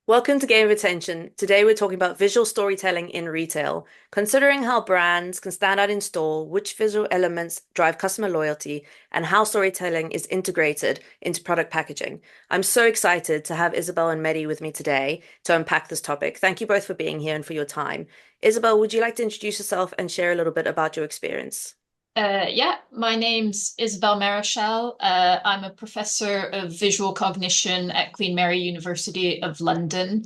Welcome to Game of Attention. Today we're talking about visual storytelling in retail, considering how brands can stand out in store, which visual elements drive customer loyalty, and how storytelling is integrated into product packaging. I'm so excited to have Isabelle and Mehdi with me today to unpack this topic. Thank you both for being here and for your time. Isabelle, would you like to introduce yourself and share a little bit about your experience? Yeah, my name's Isabelle Mareschal. I'm a professor of visual cognition at Queen Mary University of London.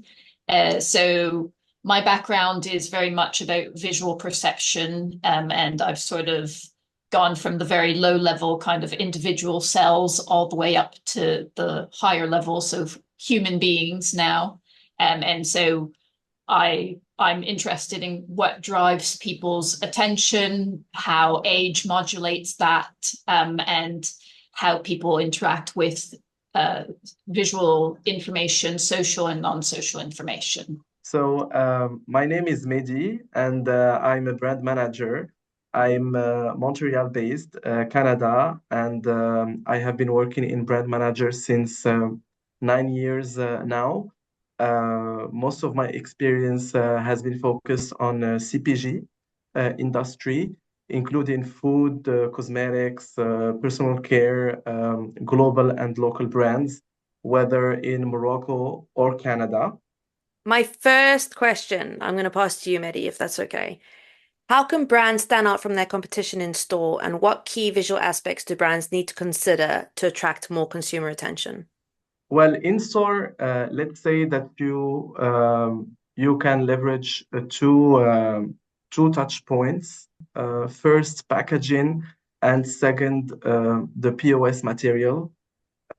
So my background is very much about visual perception, and I've sort of gone from the very low level kind of individual cells all the way up to the higher levels of human beings now. And so I'm interested in what drives people's attention, how age modulates that, and how people interact with uh, visual information, social and non-social information. My name is Mehdi, and I'm a brand manager. I'm Montreal-based, Canada, and I have been working in brand manager since 9 years now. Most of my experience has been focused on CPG industry, including food, cosmetics, personal care, global and local brands, whether in Morocco or Canada. My first question, I'm going to pass to you, Mehdi, if that's okay. How can brands stand out from their competition in store, and what key visual aspects do brands need to consider to attract more consumer attention? Well, in store, let's say that you can leverage two touch points. First, packaging, and second, the POS material.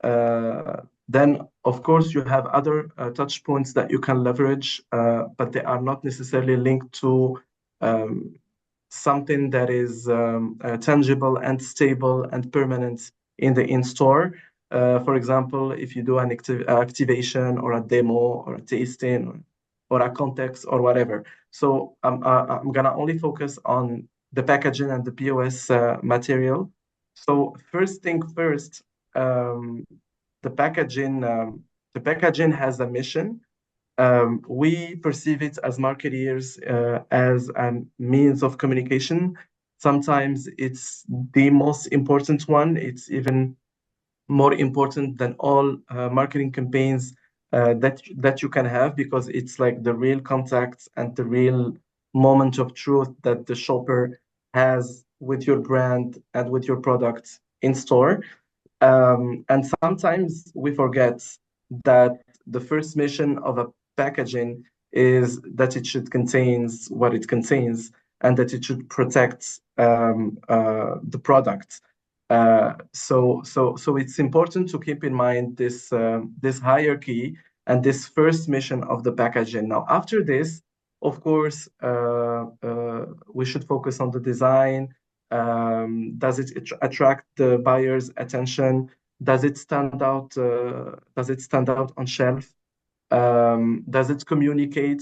Then, of course, you have other touch points that you can leverage, but they are not necessarily linked to um, something that is tangible and stable and permanent in the in-store. For example, if you do an activation or a demo or a tasting or a context or whatever. So I'm gonna only focus on the packaging and the POS material. So first thing first, um, the packaging the packaging has a mission. We perceive it as marketeers as a means of communication. Sometimes it's the most important one. It's even more important than all marketing campaigns that you can have, because it's like the real contact and the real moment of truth that the shopper has with your brand and with your product in store. And sometimes we forget that the first mission of a packaging is that it should contain what it contains, and that it should protect the product. So it's important to keep in mind this hierarchy and this first mission of the packaging. Now, after this, of course, we should focus on the design. Does it attract the buyer's attention? Does it stand out? Does it stand out on shelf? Does it communicate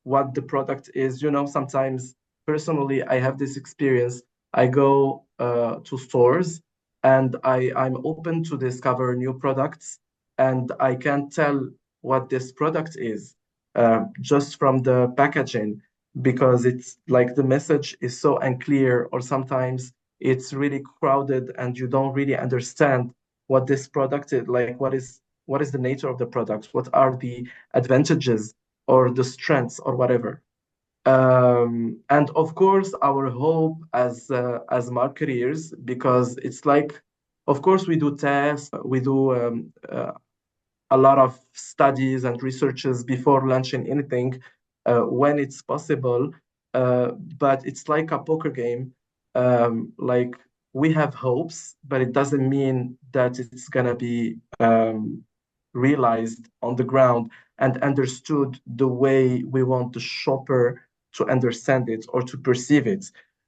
what the product is? Sometimes personally, I have this experience. I go to stores and I'm open to discover new products, and I can tell what this product is just from the packaging, because it's like the message is so unclear, or sometimes it's really crowded and you don't really understand what this product is, like what is the nature of the product, what are the advantages or the strengths or whatever. And of course, our hope as marketeers, because it's like, of course, we do tests, we do a lot of studies and researches before launching anything when it's possible. But it's like a poker game. Like, we have hopes, but it doesn't mean that it's gonna be realized on the ground and understood the way we want the shopper to understand it or to perceive it.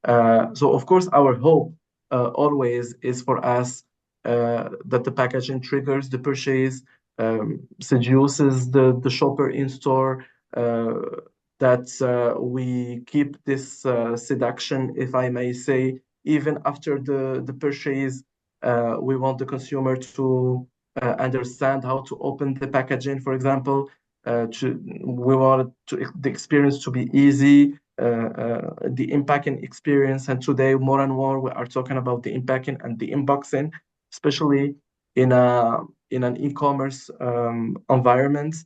So of course, our hope always is for us that the packaging triggers the purchase, seduces the shopper in store, that we keep this seduction, if I may say, even after the purchase. We want the consumer to understand how to open the packaging, for example. we wanted the experience to be easy, the unpacking experience. And today, more and more, we are talking about the unpacking and the unboxing, especially in an e-commerce environment.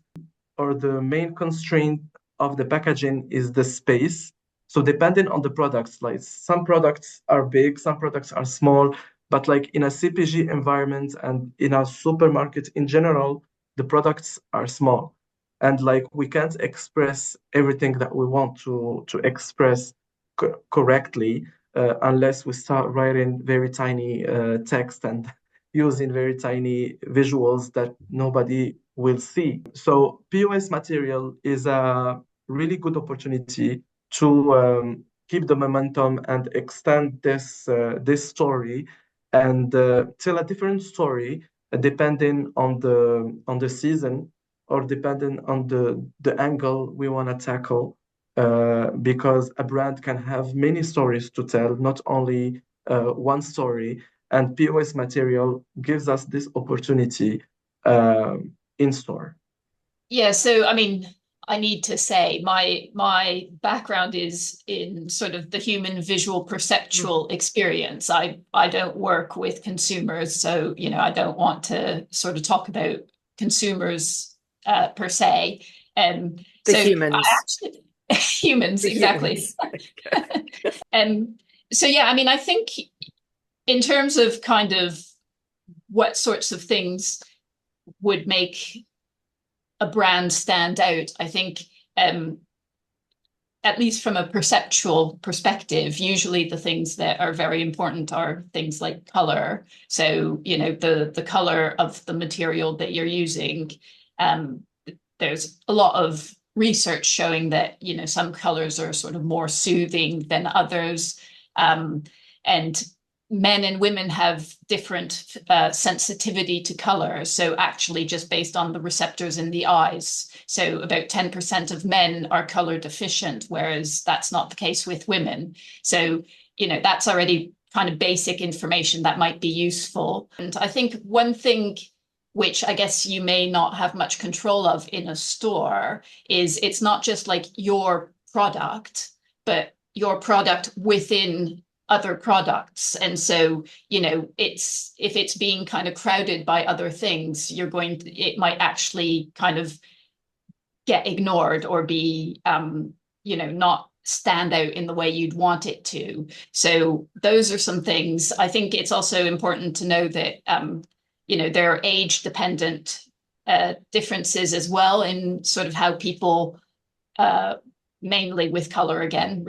Or the main constraint of the packaging is the space. So depending on the products, like some products are big, some products are small, but like in a CPG environment and in a supermarket in general, the products are small. And like we can't express everything that we want to express correctly unless we start writing very tiny text and using very tiny visuals that nobody will see. So POS material is a really good opportunity to keep the momentum and extend this story and tell a different story depending on the season or depending on the angle we want to tackle. Because a brand can have many stories to tell, not only one story. And POS material gives us this opportunity in store. Yeah, so I mean, I need to say my background is in sort of the human visual perceptual experience. I don't work with consumers, so I don't want to sort of talk about consumers per se. The So I humans. actually humans, The exactly. humans. Okay. So yeah, I mean, I think in terms of kind of what sorts of things would make a brand stand out, I think at least from a perceptual perspective, usually the things that are very important are things like color. So, the color of the material that you're using. There's a lot of research showing that, some colors are sort of more soothing than others. And men and women have different sensitivity to color. So actually just based on the receptors in the eyes. So about 10% of men are color deficient, whereas that's not the case with women. So, that's already kind of basic information that might be useful. And I think one thing which I guess you may not have much control of in a store is it's not just like your product, but your product within other products. And so, if it's being kind of crowded by other things, it might actually kind of get ignored or be, not stand out in the way you'd want it to. So those are some things. I think it's also important to know that, there are age dependent differences as well in sort of how people, mainly with color again,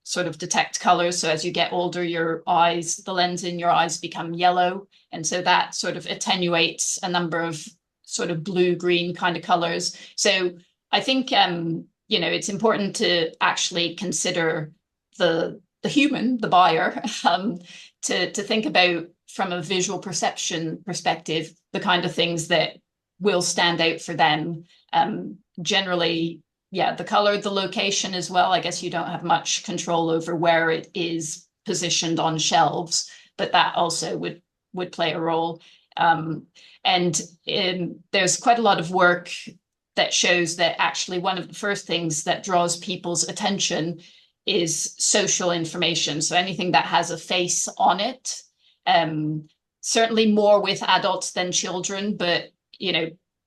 sort of detect colors. So as you get older, the lens in your eyes become yellow. And so that sort of attenuates a number of sort of blue-green kind of colors. So I think, it's important to actually consider the human, the buyer, to think about from a visual perception perspective, the kind of things that will stand out for them. Generally, yeah, the color, the location as well. I guess you don't have much control over where it is positioned on shelves, but that also would play a role. And there's quite a lot of work that shows that actually one of the first things that draws people's attention is social information. So anything that has a face on it, certainly more with adults than children, but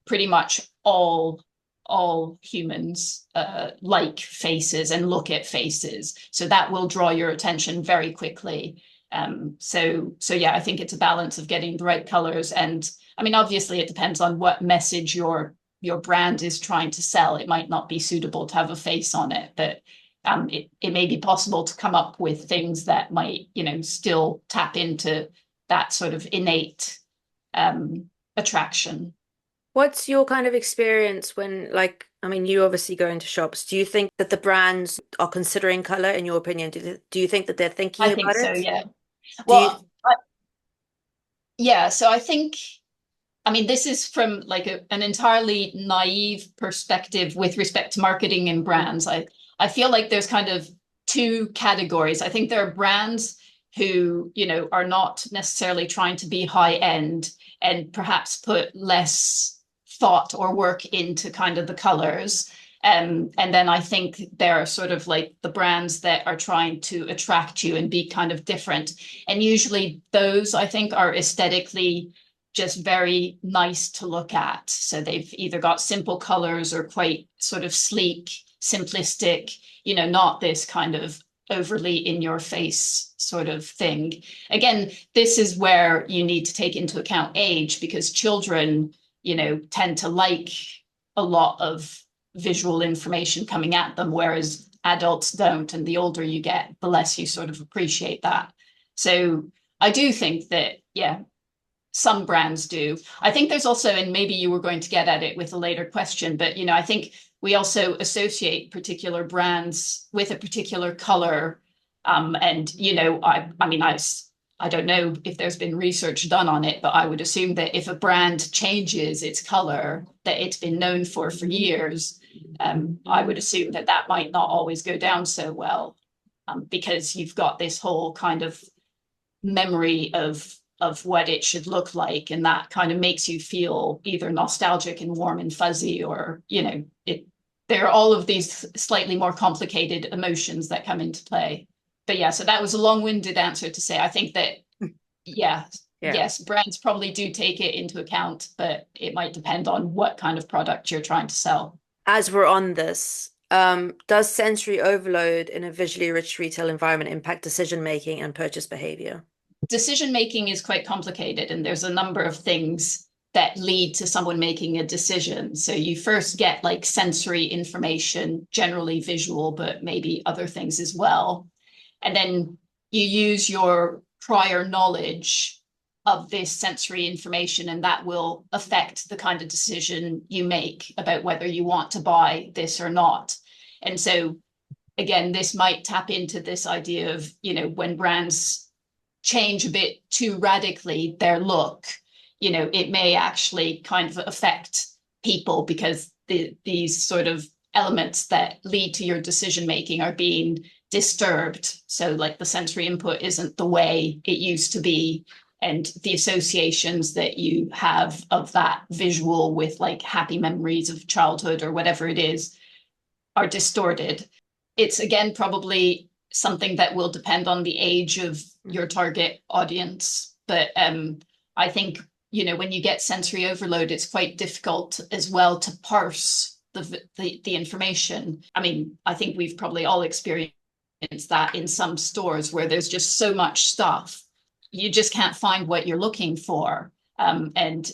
pretty much all humans like faces and look at faces. So that will draw your attention very quickly. So yeah, I think it's a balance of getting the right colors. And I mean, obviously it depends on what message your brand is trying to sell. It might not be suitable to have a face on it, but it may be possible to come up with things that might, still tap into that sort of innate attraction. What's your kind of experience when, like, I mean, you obviously go into shops. Do you think that the brands are considering color, in your opinion? Do you think that they're thinking I think about so, it? yeah. Do you, Well, yeah, so I think, I mean, this is from like an entirely naive perspective with respect to marketing and brands. I feel like there's kind of two categories. I think there are brands who, are not necessarily trying to be high end and perhaps put less thought or work into kind of the colors. And then I think there are sort of like the brands that are trying to attract you and be kind of different. And usually those, I think, are aesthetically just very nice to look at. So they've either got simple colors or quite sort of sleek, simplistic, not this kind of overly in your face sort of thing. Again, this is where you need to take into account age, because children, tend to like a lot of visual information coming at them, whereas adults don't. And the older you get, the less you sort of appreciate that. So I do think that, yeah, some brands do. I think there's also, and maybe you were going to get at it with a later question, but, I think we also associate particular brands with a particular color. And, I don't know if there's been research done on it, but I would assume that if a brand changes its color that it's been known for years, I would assume that that might not always go down so well, because you've got this whole kind of memory of what it should look like, and that kind of makes you feel either nostalgic and warm and fuzzy, or there are all of these slightly more complicated emotions that come into play. But yeah, so that was a long-winded answer to say I think that yes, brands probably do take it into account, but it might depend on what kind of product you're trying to sell. As we're on this, does sensory overload in a visually rich retail environment impact decision making and purchase behavior? Decision making is quite complicated, and there's a number of things that lead to someone making a decision. So you first get like sensory information, generally visual, but maybe other things as well. And then you use your prior knowledge of this sensory information, and that will affect the kind of decision you make about whether you want to buy this or not. And so, again, this might tap into this idea of, when brands change a bit too radically their look, it may actually kind of affect people, because these sort of elements that lead to your decision making are being disturbed. So like the sensory input isn't the way it used to be, and the associations that you have of that visual with like happy memories of childhood or whatever it is are distorted. It's again probably something that will depend on the age of your target audience, but I think when you get sensory overload, it's quite difficult as well to parse the information. I mean, I think we've probably all experienced that in some stores where there's just so much stuff, you just can't find what you're looking for. And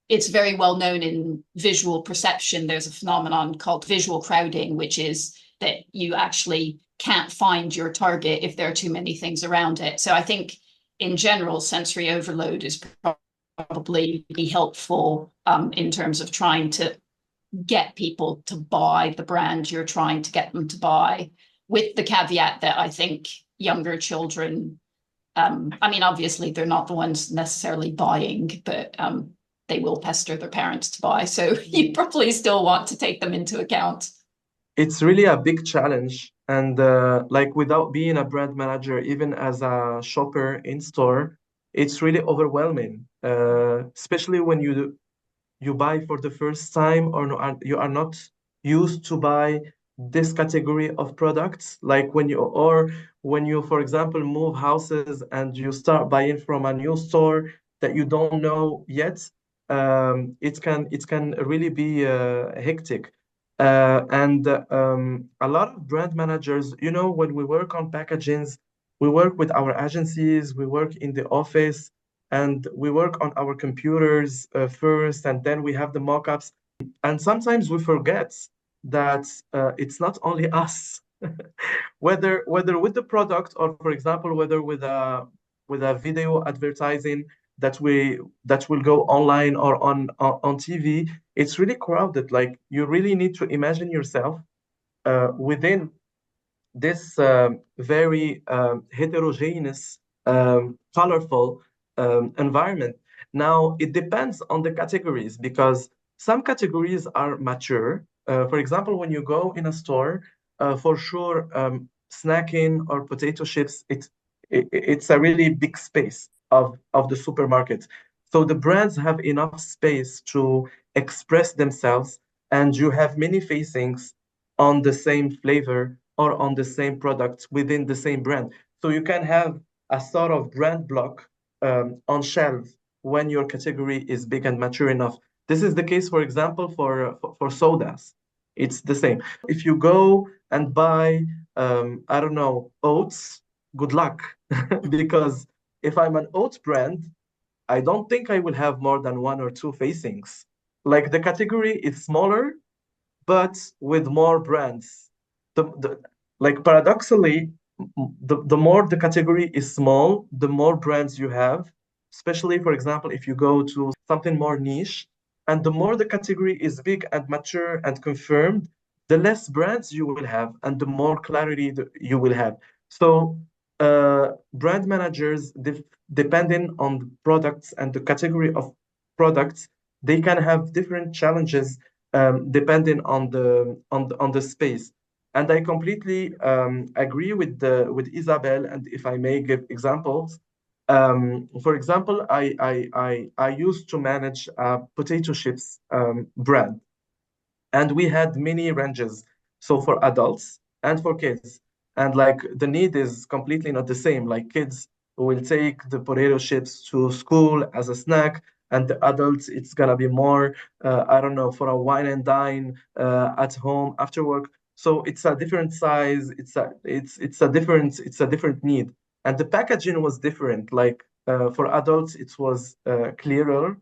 it's very well known in visual perception. There's a phenomenon called visual crowding, which is that you actually can't find your target if there are too many things around it. So I think in general, sensory overload is probably helpful in terms of trying to get people to buy the brand you're trying to get them to buy, with the caveat that I think younger children, obviously they're not the ones necessarily buying, but they will pester their parents to buy. So you probably still want to take them into account. It's really a big challenge. And like without being a brand manager, even as a shopper in store, it's really overwhelming, especially when you buy for the first time, or you are not used to buy this category of products. Like when you, for example, move houses and you start buying from a new store that you don't know yet, it can really be hectic. And a lot of brand managers, when we work on packagings, we work with our agencies, we work in the office, and we work on our computers first, and then we have the mock-ups. And sometimes we forget that it's not only us, whether with the product, or for example, whether with a video advertising that will go online or on TV. It's really crowded. Like you really need to imagine yourself within this very heterogeneous, colorful environment. Now, it depends on the categories, because some categories are mature. For example, when you go in a store, for sure, snacking or potato chips, it's a really big space of the supermarket. So the brands have enough space to express themselves, and you have many facings on the same flavor or on the same product within the same brand. So you can have a sort of brand block on shelves when your category is big and mature enough. This is the case, for example, for sodas. It's the same. If you go and buy, I don't know, oats, good luck. Because if I'm an oat brand, I don't think I will have more than one or two facings. Like the category is smaller, but with more brands. The like paradoxically, the more the category is small, the more brands you have, especially for example, if you go to something more niche, and the more the category is big and mature and confirmed, the less brands you will have and the more clarity you will have. So brand managers, depending on the products and the category of products, they can have different challenges depending on the space. And I completely agree with Isabel. And if I may give examples, for example, I used to manage a potato chips brand, and we had many ranges, so for adults and for kids, and like the need is completely not the same. Like kids will take the potato chips to school as a snack, and the adults it's gonna be more I don't know, for a wine and dine at home after work. So it's a different size, it's a different need, and the packaging was different. Like for adults it was clearer,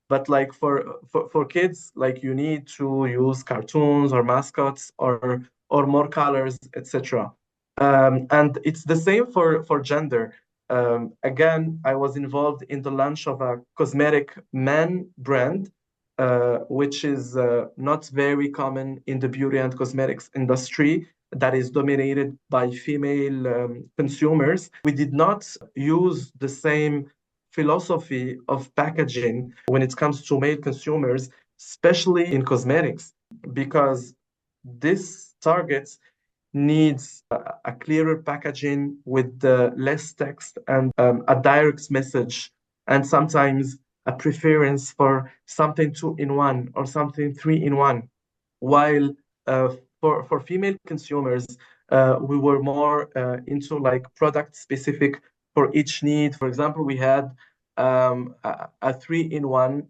but like for kids, like you need to use cartoons or mascots or more colors, etc. And it's the same for gender. Again, I was involved in the launch of a cosmetic man brand, which is not very common in the beauty and cosmetics industry, that is dominated by female consumers. We did not use the same philosophy of packaging when it comes to male consumers, especially in cosmetics, because this target needs a clearer packaging with less text and a direct message, and sometimes a preference for something two in one or something three in one. While for female consumers, we were more into like product specific for each need. For example, we had a three-in-one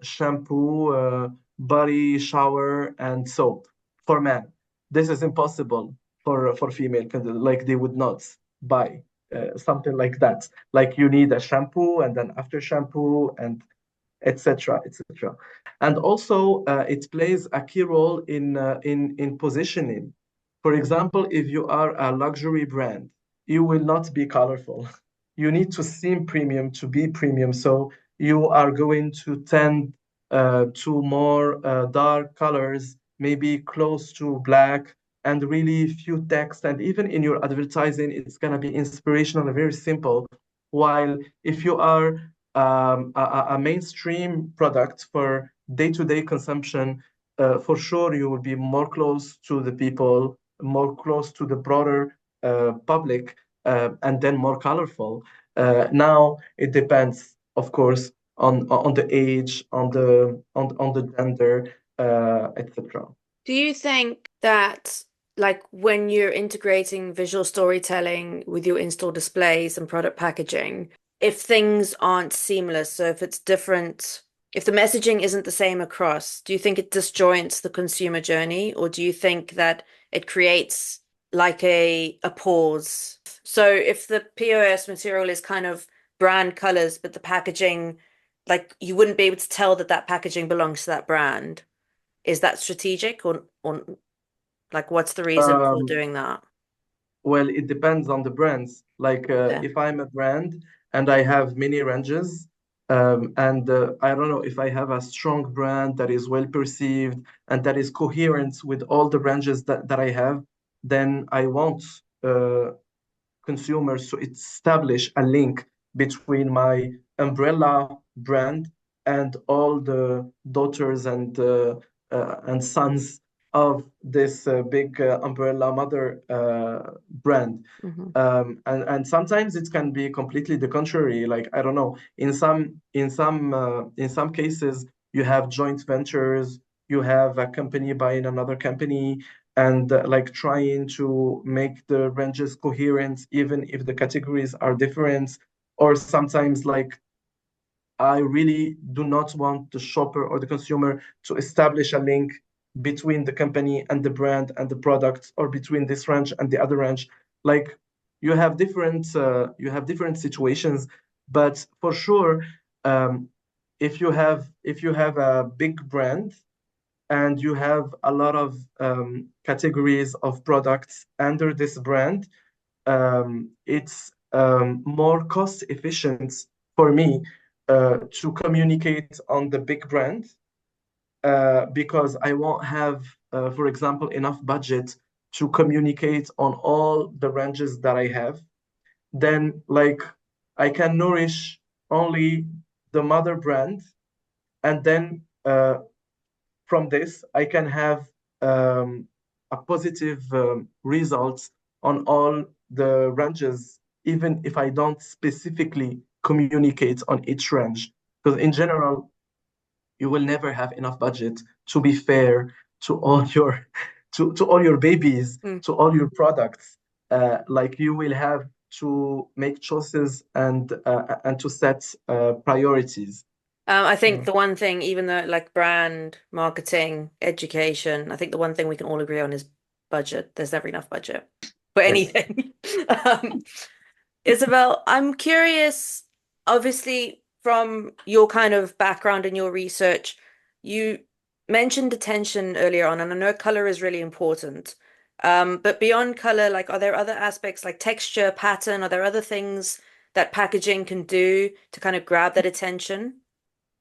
shampoo, body, shower, and soap for men. This is impossible for female, like they would not buy something like that. Like you need a shampoo and then after shampoo and etc., etc. And also, it plays a key role in positioning. For example, if you are a luxury brand, you will not be colorful. You need to seem premium to be premium. So you are going to tend to more dark colors, maybe close to black, and really few text. And even in your advertising, it's going to be inspirational and very simple. While if you are a mainstream product for day-to-day consumption, for sure you will be more close to the people, more close to the broader public, and then more colorful. Now it depends, of course, on the age, on the gender, etc. Do you think that, like, when you're integrating visual storytelling with your in-store displays and product packaging, if things aren't seamless, so if it's different, if the messaging isn't the same across, do you think it disjoints the consumer journey, or do you think that it creates like a pause? So if the POS material is kind of brand colors, but the packaging, like you wouldn't be able to tell that that packaging belongs to that brand. Is that strategic, or like what's the reason for Um, doing that? Well, it depends on the brands. Like Yeah. if I'm a brand and I have many ranges, and I don't know, if I have a strong brand that is well perceived and that is coherent with all the ranges that I have, then I want consumers to establish a link between my umbrella brand and all the daughters and sons of this big umbrella mother brand. Hmm. And sometimes it can be completely the contrary. Like I don't know, in some cases you have joint ventures, you have a company buying another company, and like trying to make the ranges coherent, even if the categories are different, or sometimes like I really do not want the shopper or the consumer to establish a link between the company and the brand and the product, or between this range and the other range. Like you have different situations, but for sure, um, if you have a big brand and you have a lot of categories of products under this brand, it's more cost efficient for me to communicate on the big brand because I won't have, for example, enough budget to communicate on all the ranges that I have. Then, like, I can nourish only the mother brand, and then from this, I can have a positive results on all the ranges, even if I don't specifically communicate on each range. Because in general, you will never have enough budget to be fair to all your to all your babies, Mm. to all your products. Like you will have to make choices and to set priorities. I think Yeah. the one thing, even though like brand, marketing, education, I think the one thing we can all agree on is budget. There's never enough budget for Yes. anything. Um, Isabel, I'm curious, obviously, from your kind of background and your research, you mentioned attention earlier on, and I know color is really important. But beyond color, like, are there other aspects like texture, pattern? Are there other things that packaging can do to kind of grab that attention?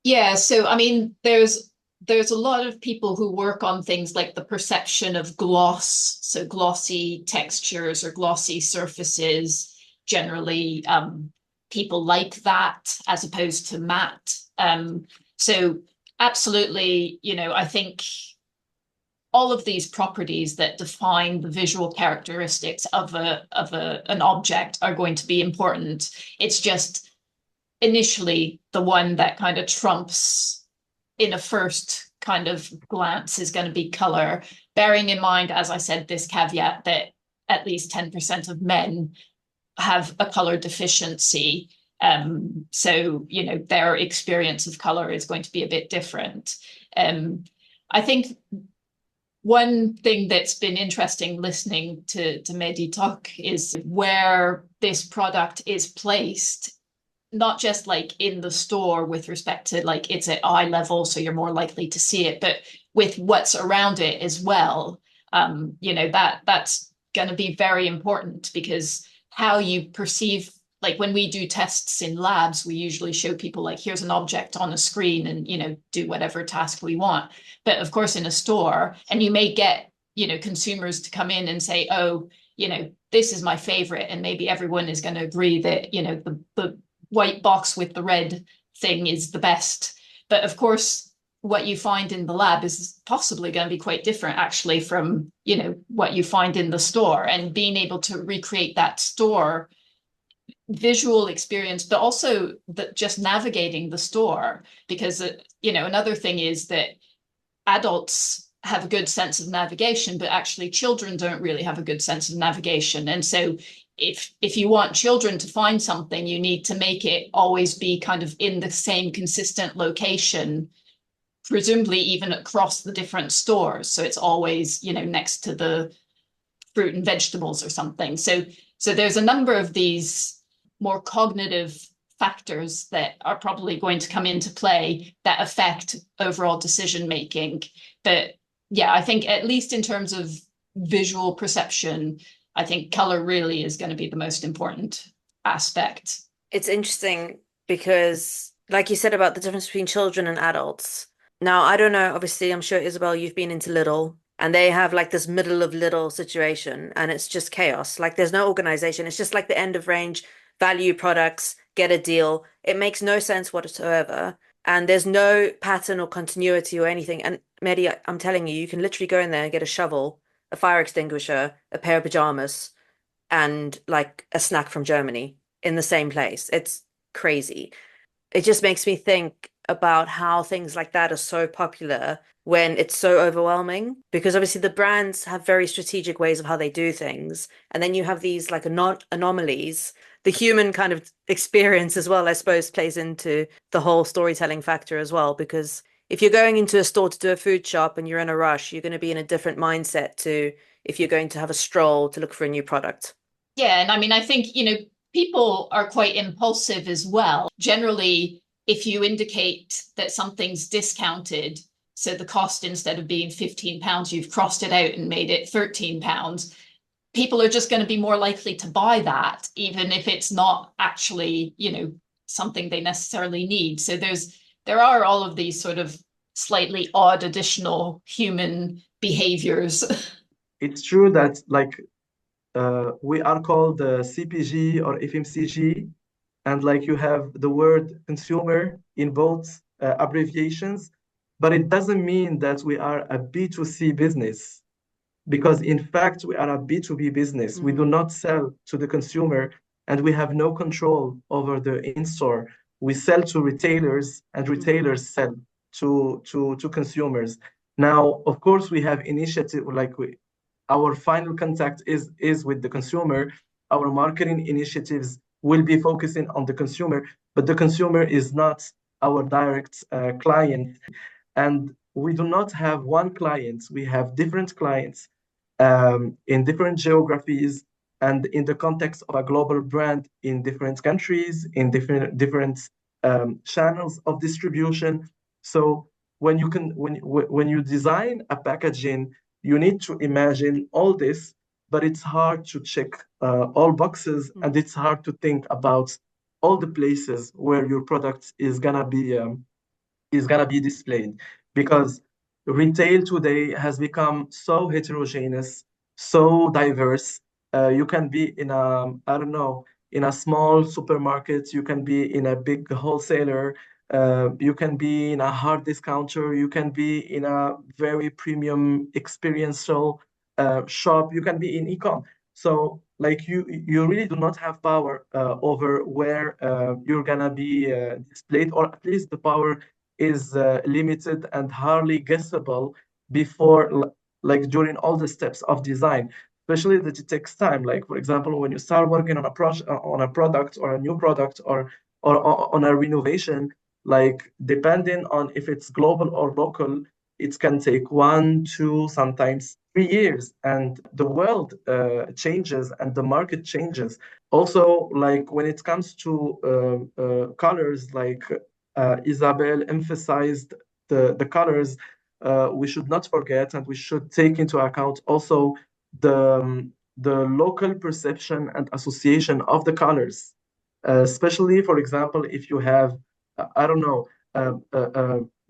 Yeah, so I mean, there's a lot of people who work on things like the perception of gloss, so glossy textures or glossy surfaces. Generally, people like that as opposed to matte. So absolutely, I think all of these properties that define the visual characteristics of an object are going to be important. It's just initially the one that kind of trumps in a first kind of glance is going to be color, bearing in mind, as I said, this caveat that at least 10% of men have a color deficiency. So, their experience of color is going to be a bit different. I think one thing that's been interesting listening to Mehdi talk is where this product is placed, not just like in the store with respect to like it's at eye level, so you're more likely to see it, but with what's around it as well. That's going to be very important because how you perceive, like when we do tests in labs, we usually show people like here's an object on a screen and do whatever task we want. But of course, in a store, and you may get consumers to come in and say, oh, this is my favorite, and maybe everyone is going to agree that the white box with the red thing is the best. But of course, what you find in the lab is possibly going to be quite different actually from, what you find in the store, and being able to recreate that store visual experience, but also just navigating the store. Because, another thing is that adults have a good sense of navigation, but actually children don't really have a good sense of navigation. And so if you want children to find something, you need to make it always be kind of in the same consistent location, presumably even across the different stores. So it's always, next to the fruit and vegetables or something. So there's a number of these more cognitive factors that are probably going to come into play that affect overall decision making. But yeah, I think at least in terms of visual perception, I think color really is going to be the most important aspect. It's interesting because, like you said about the difference between children and adults. Now, I don't know, obviously, I'm sure, Isabel, you've been into Lidl, and they have like this middle of Lidl situation, and it's just chaos. Like, there's no organization. It's just like the end of range value products, get a deal. It makes no sense whatsoever. And there's no pattern or continuity or anything. And Mehdi, I'm telling you, you can literally go in there and get a shovel, a fire extinguisher, a pair of pajamas, and like a snack from Germany in the same place. It's crazy. It just makes me think, about how things like that are so popular when it's so overwhelming? Because obviously the brands have very strategic ways of how they do things, and then you have these like anomalies. The human kind of experience as well, I suppose, plays into the whole storytelling factor as well, because if you're going into a store to do a food shop and you're in a rush, you're going to be in a different mindset to if you're going to have a stroll to look for a new product. Yeah, and I mean, I think, people are quite impulsive as well. Generally, if you indicate that something's discounted, so the cost instead of being £15, you've crossed it out and made it £13, people are just going to be more likely to buy that, even if it's not actually, something they necessarily need. So there are all of these sort of slightly odd additional human behaviors. It's true that we are called CPG or FMCG, and like you have the word consumer in both abbreviations, but it doesn't mean that we are a B2C business, because in fact we are a B2B business. We do not sell to the consumer, and we have no control over the in-store. We sell to retailers, and retailers sell to consumers. Now, of course, we have initiative our final contact is with the consumer. Our marketing initiatives will be focusing on the consumer, but the consumer is not our direct client. And we do not have one client. We have different clients in different geographies and in the context of a global brand in different countries, in different channels of distribution. So when you design a packaging, you need to imagine all this, but it's hard to check all boxes, and it's hard to think about all the places where your product is gonna be displayed, because retail today has become so heterogeneous, so diverse. You can be in a, I don't know, in a small supermarket, you can be in a big wholesaler, you can be in a hard discounter, you can be in a very premium experiential shop, you can be in e-com. So like you really do not have power over where you're gonna be displayed, or at least the power is limited and hardly guessable before, like during all the steps of design, especially that it takes time. Like for example, when you start working on a product or a new product, or on a renovation, like depending on if it's global or local, it can take 1, 2, sometimes 3 years, and the world changes and the market changes. Also, like when it comes to colors, like Isabelle emphasized the colors. We should not forget, and we should take into account also the local perception and association of the colors. Especially, for example, if you have, I don't know,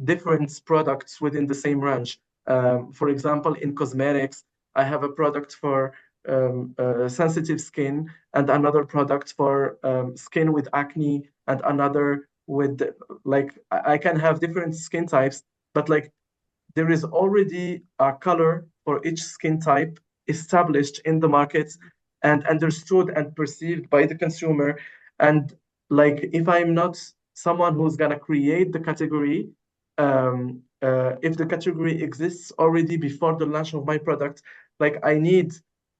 different products within the same range. For example, in cosmetics, I have a product for sensitive skin, and another product for skin with acne, and another with, like, I can have different skin types, but like there is already a color for each skin type established in the markets and understood and perceived by the consumer. And like if I'm not someone who's gonna create the category, if the category exists already before the launch of my product, like I need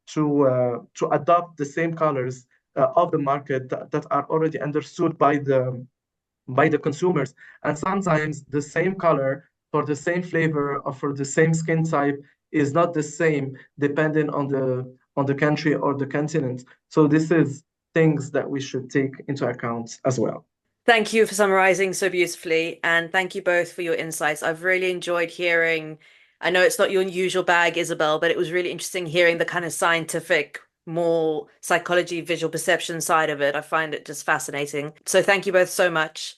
to adopt the same colors of the market that are already understood by the consumers. And sometimes the same color for the same flavor or for the same skin type is not the same depending on the country or the continent. So this is things that we should take into account as well. Thank you for summarizing so beautifully, and thank you both for your insights. I've really enjoyed hearing. I know it's not your usual bag, Isabelle, but it was really interesting hearing the kind of scientific, more psychology, visual perception side of it. I find it just fascinating. So thank you both so much.